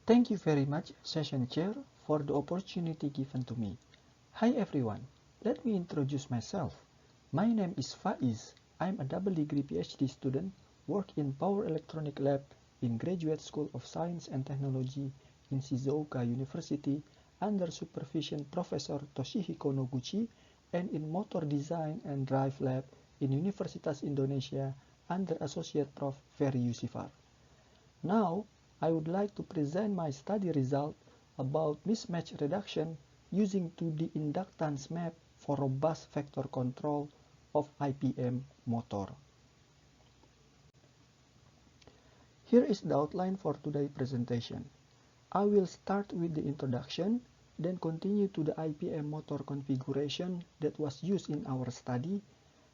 Thank you very much, Session Chair, for the opportunity given to me. Hi everyone, let me introduce myself. My name is Faiz. I'm a double degree PhD student, work in Power Electronic Lab in Graduate School of Science and Technology in Shizuoka University under supervision Professor Toshihiko Noguchi, and in Motor Design and Drive Lab in Universitas Indonesia under Associate Prof. Ferry Yusifar. Now, I would like to present my study result about mismatch reduction using 2D inductance map for robust vector control of IPM motor. Here is the outline for today's presentation. I will start with the introduction, then continue to the IPM motor configuration that was used in our study,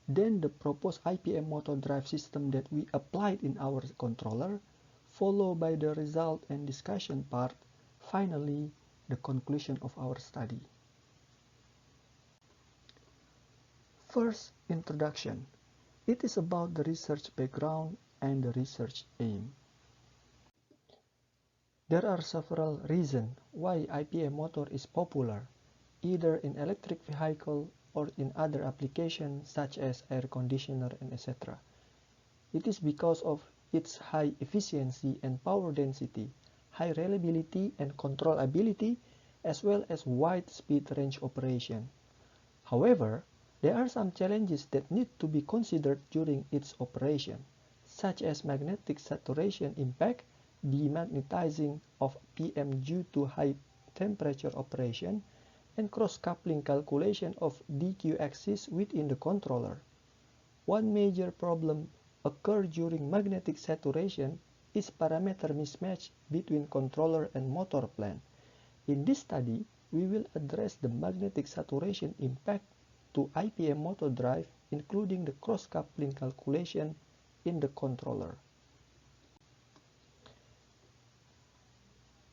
then the proposed IPM motor drive system that we applied in our controller, followed by the result and discussion part, finally, the conclusion of our study. First, introduction. It is about the research background and the research aim. There are several reasons why IPM motor is popular, either in electric vehicle or in other applications such as air conditioner and etc. It is because of its high efficiency and power density, high reliability and controllability, as well as wide speed range operation. However, there are some challenges that need to be considered during its operation, such as magnetic saturation impact, demagnetizing of PM due to high temperature operation, and cross-coupling calculation of DQ axis within the controller. One major problem occurs during magnetic saturation is parameter mismatch between controller and motor plant. In this study, we will address the magnetic saturation impact to IPM motor drive, including the cross-coupling calculation in the controller.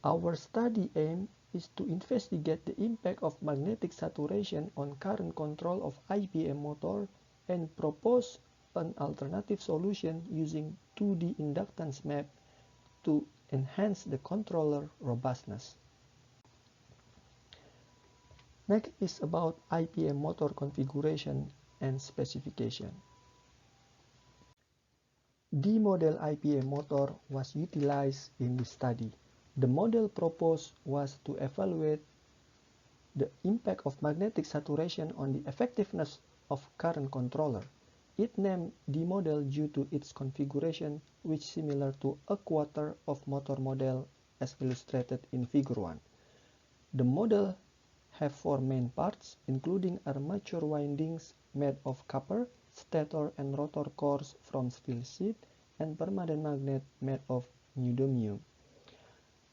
Our study aim is to investigate the impact of magnetic saturation on current control of IPM motor and propose an alternative solution using 2D inductance map to enhance the controller robustness. Next is about IPM motor configuration and specification. The model IPM motor was utilized in this study. The model proposed was to evaluate the impact of magnetic saturation on the effectiveness of current controller. It named the model due to its configuration, which is similar to a quarter of motor model as illustrated in figure 1. The model have 4 main parts, including armature windings made of copper, stator and rotor cores from steel sheet, and permanent magnet made of neodymium.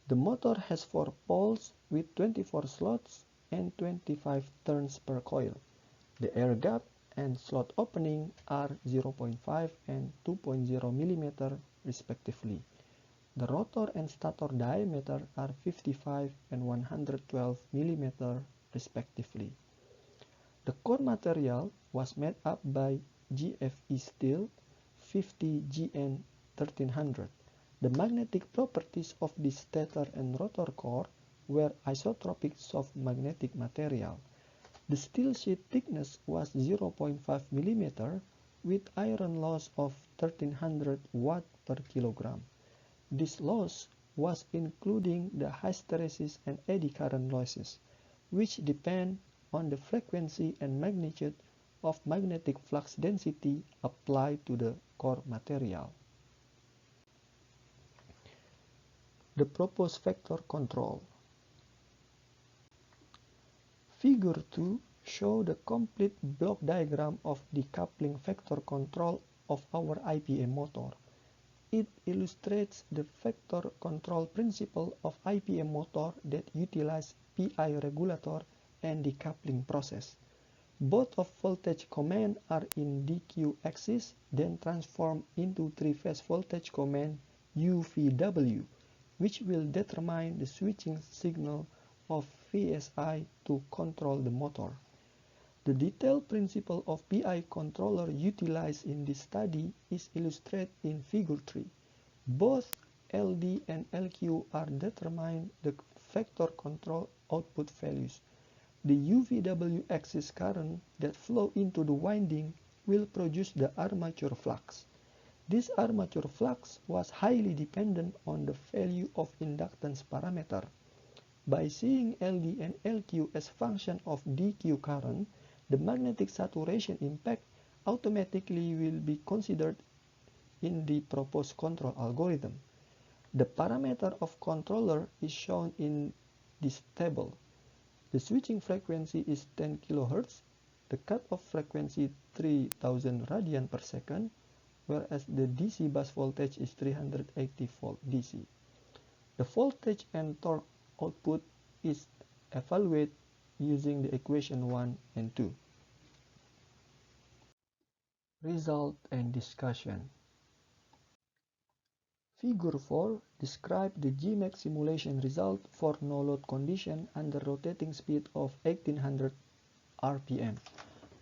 The motor has 4 poles with 24 slots and 25 turns per coil. The air gap and slot opening are 0.5 and 2.0 mm respectively. The rotor and stator diameter are 55 and 112 mm respectively. The core material was made up by GFE steel 50 GN 1300. The magnetic properties of the stator and rotor core were isotropic soft magnetic material. The steel sheet thickness was 0.5 mm with iron loss of 1300 watt per kilogram. This loss was including the hysteresis and eddy current losses, which depend on the frequency and magnitude of magnetic flux density applied to the core material. The proposed vector control. Figure 2 shows the complete block diagram of the coupling vector control of our IPM motor. It illustrates the vector control principle of IPM motor that utilize PI regulator and decoupling process. Both of voltage command are in DQ axis, then transform into 3-phase voltage command UVW, which will determine the switching signal of VSI to control the motor. The detailed principle of PI controller utilized in this study is illustrated in figure 3. Both LD and LQ are determined the vector control output values. The UVW axis current that flow into the winding will produce the armature flux. This armature flux was highly dependent on the value of inductance parameter. By seeing LD and LQ as function of dq current, the magnetic saturation impact automatically will be considered in the proposed control algorithm. The parameter of controller is shown in this table. The switching frequency is 10 kHz, the cutoff frequency 3000 radian per second, whereas the DC bus voltage is 380 volt DC. The voltage and torque output is evaluated using the equation 1 and 2. Result and discussion. Figure 4 describes the GMAX simulation result for no-load condition under rotating speed of 1800 rpm.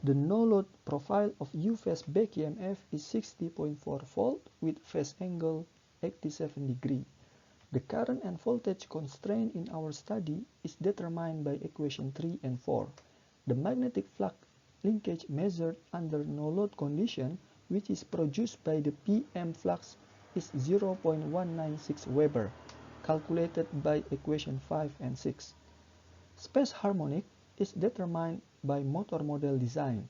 The no-load profile of U-phase back EMF is 60.4 volt with phase angle 87 degree. The current and voltage constraint in our study is determined by equation 3 and 4. The magnetic flux linkage measured under no-load condition, which is produced by the PM flux, is 0.196 Weber, calculated by equation 5 and 6. Space harmonic is determined by motor model design.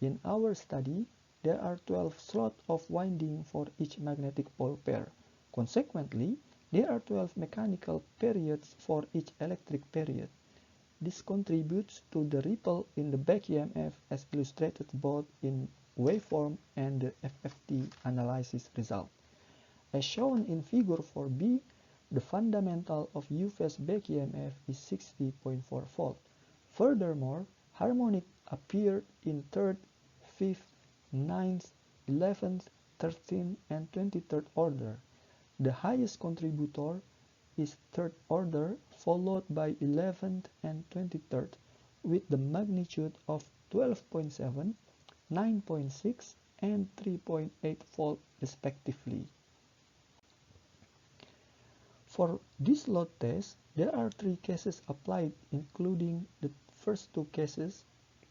In our study, there are 12 slots of winding for each magnetic pole pair. Consequently, there are 12 mechanical periods for each electric period. This contributes to the ripple in the back EMF as illustrated both in waveform and the FFT analysis result. As shown in figure 4b, the fundamental of U-phase back EMF is 60.4 volt. Furthermore, harmonic appeared in 3rd, 5th, 9th, 11th, 13th, and 23rd order. The highest contributor is 3rd order, followed by 11th and 23rd, with the magnitude of 12.7, 9.6, and 3.8 volt respectively. For this load test, there are 3 cases applied, including the first 2 cases,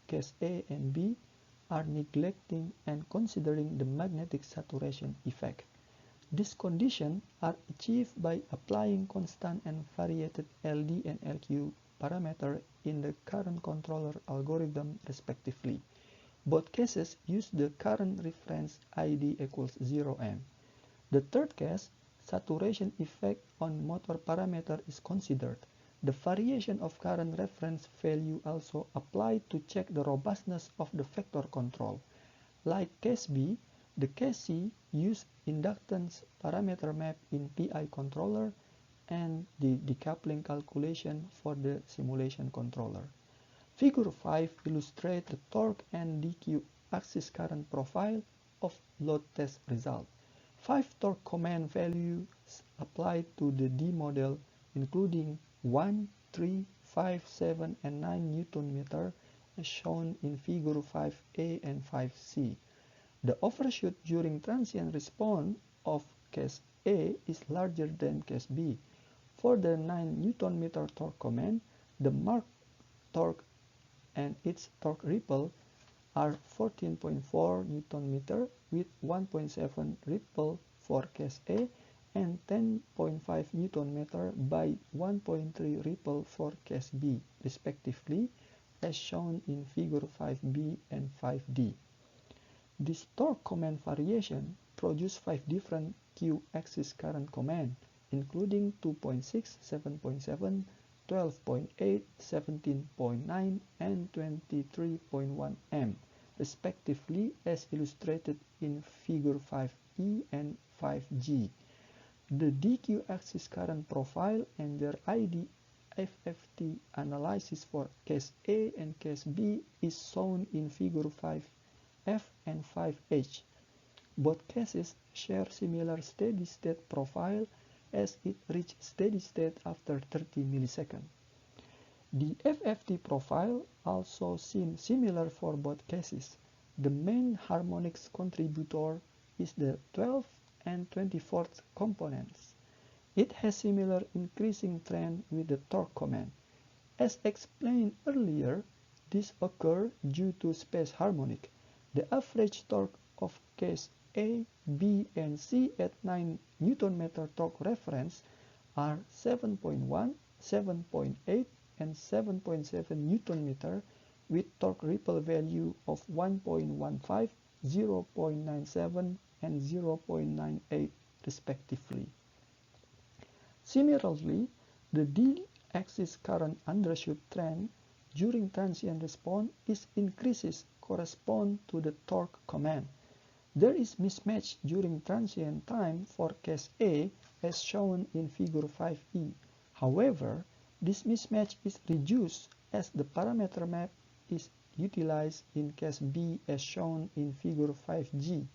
case A and B, are neglecting and considering the magnetic saturation effect. These conditions are achieved by applying constant and variated LD and LQ parameter in the current controller algorithm respectively. Both cases use the current reference ID equals 0M. The third case, saturation effect on motor parameter is considered. The variation of current reference value also applied to check the robustness of the vector control. Like case B, the case C used inductance parameter map in PI controller and the decoupling calculation for the simulation controller. Figure 5 illustrates the torque and DQ axis current profile of load test result. 5 torque command values applied to the D model, including 1, 3, 5, 7, and 9 Newton meter, as shown in figure 5A and 5C. The overshoot during transient response of case A is larger than case B. For the 9 Newton meter torque command, the marked torque and its torque ripple are 14.4 Newton meter with 1.7 ripple for case A and 10.5 Newton meter by 1.3 ripple for case B, respectively, as shown in figure 5B and 5D. This torque command variation produces 5 different Q-axis current commands, including 2.6, 7.7, 12.8, 17.9, and 23.1 M, respectively, as illustrated in figure 5E and 5G. The DQ axis current profile and their ID FFT analysis for case A and case B is shown in figure 5F and 5H. Both cases share similar steady state profile as it reaches steady state after 30 milliseconds. The FFT profile also seems similar for both cases. The main harmonics contributor is the 12th and 24th components. It has similar increasing trend with the torque command. As explained earlier, this occurs due to space harmonic. The average torque of case A, B, and C at 9 Nm torque reference are 7.1, 7.8, and 7.7 Nm with torque ripple value of 1.15, 0.97, and 0.98 respectively. Similarly, the D-axis current undershoot trend during transient response is increases correspond to the torque command. There is mismatch during transient time for case A as shown in figure 5e. However, this mismatch is reduced as the parameter map is utilized in case B as shown in figure 5g.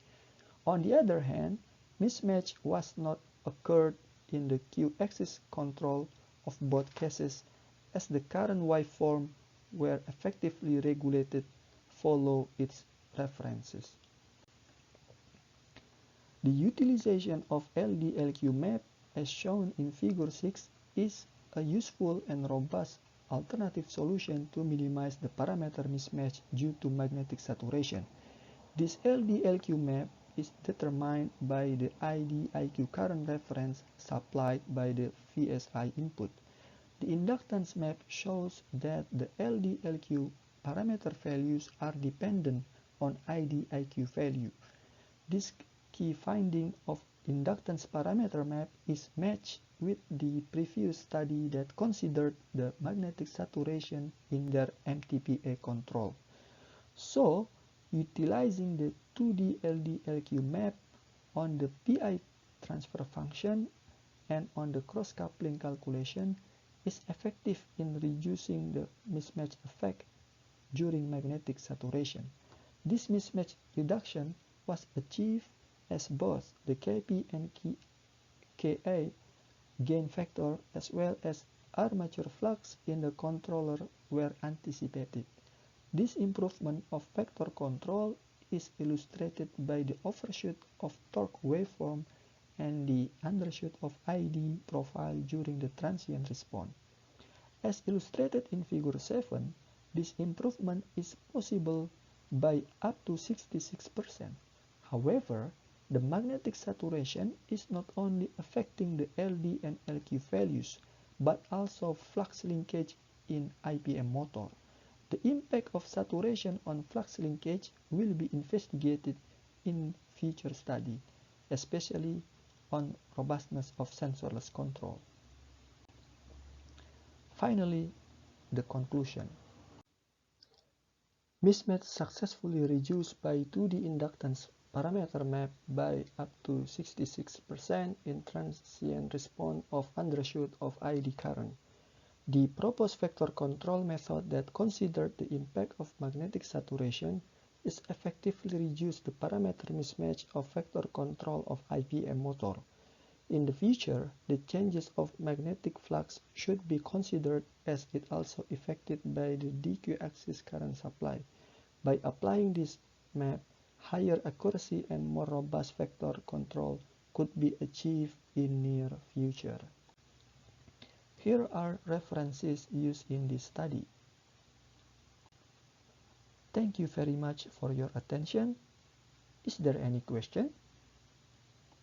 On the other hand, mismatch was not occurred in the Q-axis control of both cases as the current waveform were effectively regulated follow its references. The utilization of LD-LQ map as shown in figure 6 is a useful and robust alternative solution to minimize the parameter mismatch due to magnetic saturation. This LD-LQ map is determined by the ID-IQ current reference supplied by the VSI input. The inductance map shows that the LD-LQ parameter values are dependent on ID-IQ value. This key finding of inductance parameter map is matched with the previous study that considered the magnetic saturation in their MTPA control. So, utilizing the 2D LD-LQ map on the PI transfer function and on the cross-coupling calculation is effective in reducing the mismatch effect during magnetic saturation. This mismatch reduction was achieved as both the Kp and Ka gain factor as well as armature flux in the controller were anticipated. This improvement of vector control is illustrated by the overshoot of torque waveform and the undershoot of ID profile during the transient response. As illustrated in figure 7, this improvement is possible by up to 66%. However, the magnetic saturation is not only affecting the LD and LQ values, but also flux linkage in IPM motor. The impact of saturation on flux linkage will be investigated in future study, especially on robustness of sensorless control. Finally, the conclusion. Mismatch successfully reduced by 2D inductance parameter map by up to 66% in transient response of undershoot of ID current. The proposed vector control method that considered the impact of magnetic saturation is effectively reduced the parameter mismatch of vector control of IPM motor. In the future, the changes of magnetic flux should be considered as it also affected by the DQ axis current supply. By applying this map, higher accuracy and more robust vector control could be achieved in near future. Here are references used in this study. Thank you very much for your attention. Is there any question?